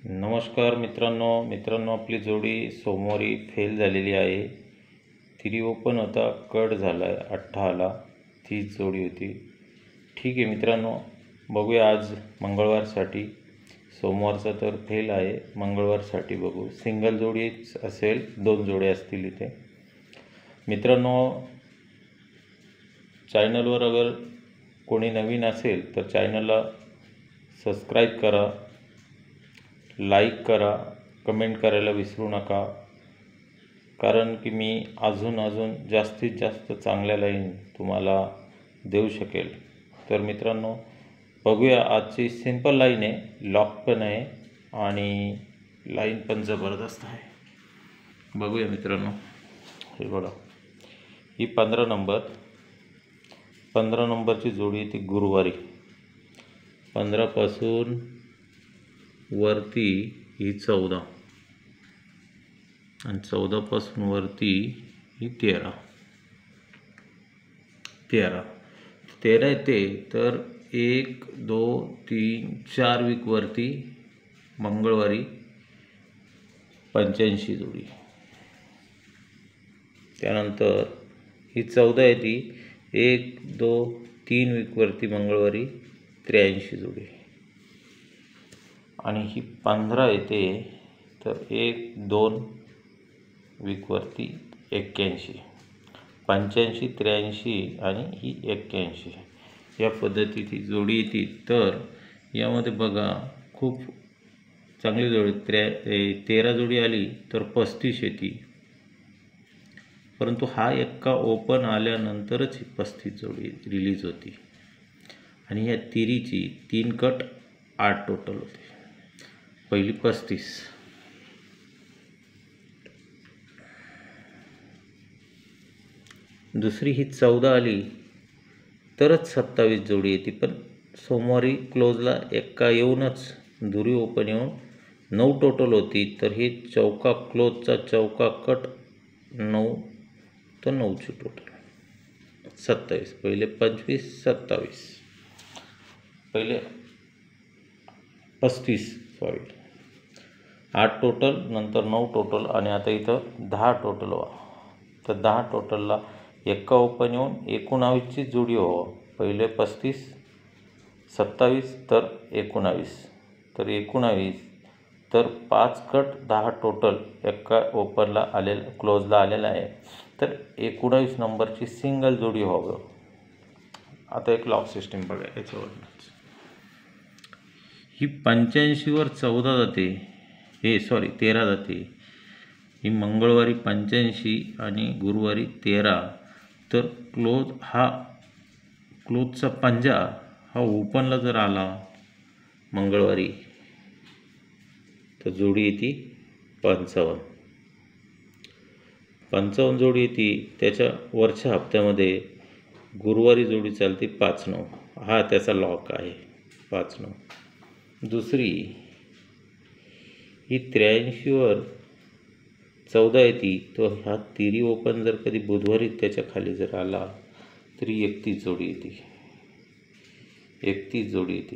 नमस्कार मित्रांनो आपली जोडी सोमवारी फेल झालेली आहे। तिरी ओपन होता, कट झाला आहे, 8 आला, तीच जोडी होती। ठीक आहे मित्रांनो, बघूया आज मंगळवारसाठी। सोमवारचा तर फेल आहे, मंगळवारसाठी बघू। सिंगल जोडीच असेल, 2 जोड्या असतील इथे। मित्रांनो, चॅनलवर अगर कोणी नवीन असेल तर चॅनलला सबस्क्राईब करा, लाईक करा, कमेंट करायला विसरू नका, कारण की मी अजून जास्तीत जास्त चांगल्या लाईन तुम्हाला देऊ शकेल। तर मित्रांनो, बघूया आजची सिंपल लाईन आहे, लॉक पण आहे आणि लाईन पण जबरदस्त आहे। बघूया मित्रांनो, हे बघा, ही 15 नंबरची जोडी ती गुरुवारी। 15 पासून वरती ही 14 आणि 14 पासून वरती ही 13 येते। तर 1 2 3 4 वीक वरती मंगळवारी 85 जोडी। त्यानंतर ही 14 येते, 1 2 3 वीक वरती मंगळवारी 83 जोडी। आणि ही 15 येते, तर 1 2 वीक वरती 81, 85 83 आणि ही 81, या पद्धतीची जोडी येते। तर यामध्ये बघा, खूप चांगली जोडी 13 जोडी आली तर 35 येते, परंतु हा एक्का ओपन आल्यानंतरच 35 जोडी रिलीज होती। आणि या तिरीची 3 कट 8 टोटल होते। पहिली 35, दुसरी ही 14 आली तरच 27 जोडी येते, पण सोमवारी क्लोजला एक्का येऊनच दुरी ओपन येऊन 9 टोटल होती। तर ही चौका क्लोजचा चौका कट 9, तर 9ची टोटल 27। पहिले 25 27, पहिले 35 8 टोटल, नंतर 9 टोटल आणि आता इथं 10 टोटल व्हा। तर 10 टोटलला एक्का ओपन येऊन 19ची जोडी व्हावं। पहिले 35 27, तर 19, तर 19, तर 5 कट 10 टोटल एक्का ओपनला आलेला, क्लोजला आलेला आहे। तर 19 नंबरची सिंगल जोडी व्हावं। आता एक लॉक सिस्टीम बघा याच्यावरच। ही 85 वर 14 जाते, 13 जाते। ही मंगळवारी 85 आणि गुरुवारी 13, तर क्लोजचा पंजा हा ओपनला जर आला मंगळवारी, तर जोडी येते 55 जोडी येते। त्याच्या वरच्या हप्त्यामध्ये गुरुवारी जोडी चालते 5-9, हा त्याचा लॉक आहे 5-9। दुसरी ही 83 वर 14 येते, तो हा तिरी ओपन जर कधी बुधवारी त्याच्या खाली जर आला तरी 31 जोडी येते, 31 जोडी येते।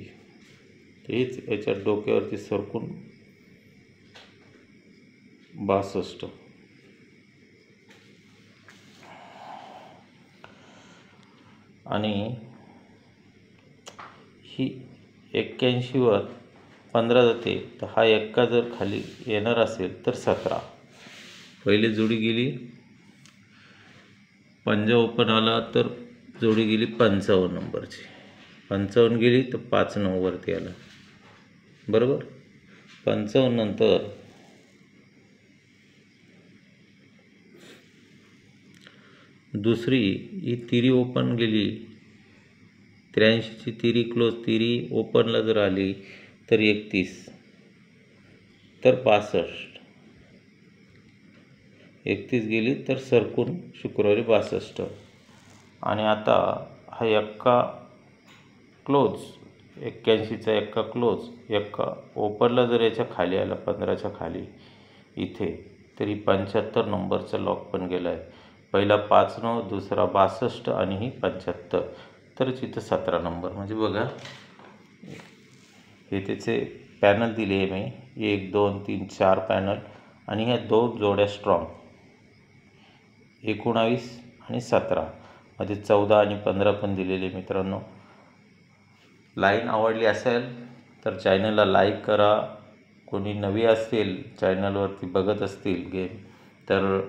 तर हेच याच्या डोक्यावरती सरकून 62, आणि ही 81 वर 15 जाते। तर हा एक्का जर खाली येणार असेल तर 17, पहिले जोडी गेली, पंजा ओपन आला तर जोडी गेली 55 नंबरची, 55 गेली तर 5-9 वरती आला, बरोबर। 55 नंतर दुसरी ही तिरी ओपन गेली, 83ची तिरी क्लोज, तिरी ओपनला जर आली तर 31, तर 65, 31 गेली तर सरकून शुक्रवारी 62। आणि आता हा एक्का क्लोज, 81चा एक्का क्लोज, एक्का ओपनला जर याच्या खाली आला 15च्या खाली इथे, तरी 75 नंबरचा लॉक पण गेला आहे। पहिला 5-9, दुसरा 62 आणि ही 75, तरच इथं 17 नंबर। म्हणजे बघा, हे त्याचे पॅनल दिले आहे मी, 1 2 3 4 पॅनल आणि ह्या 2 जोड्या स्ट्रॉंग 19 आणि 17 मध्ये 14 आणि 15 पण दिलेले मित्रांनो. लाईन आवडली असेल तर चॅनलला लाईक करा. कोणी नवी असतील चॅनलवरती बघत असतील गेम तर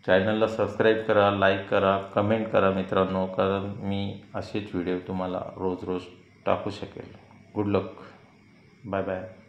चॅनलला सबस्क्राईब करा, लाईक करा, कमेंट करा मित्रांनो, कारण मी असेच व्हिडिओ तुम्हाला रोज टाकू शकेल. Good luck. Bye bye.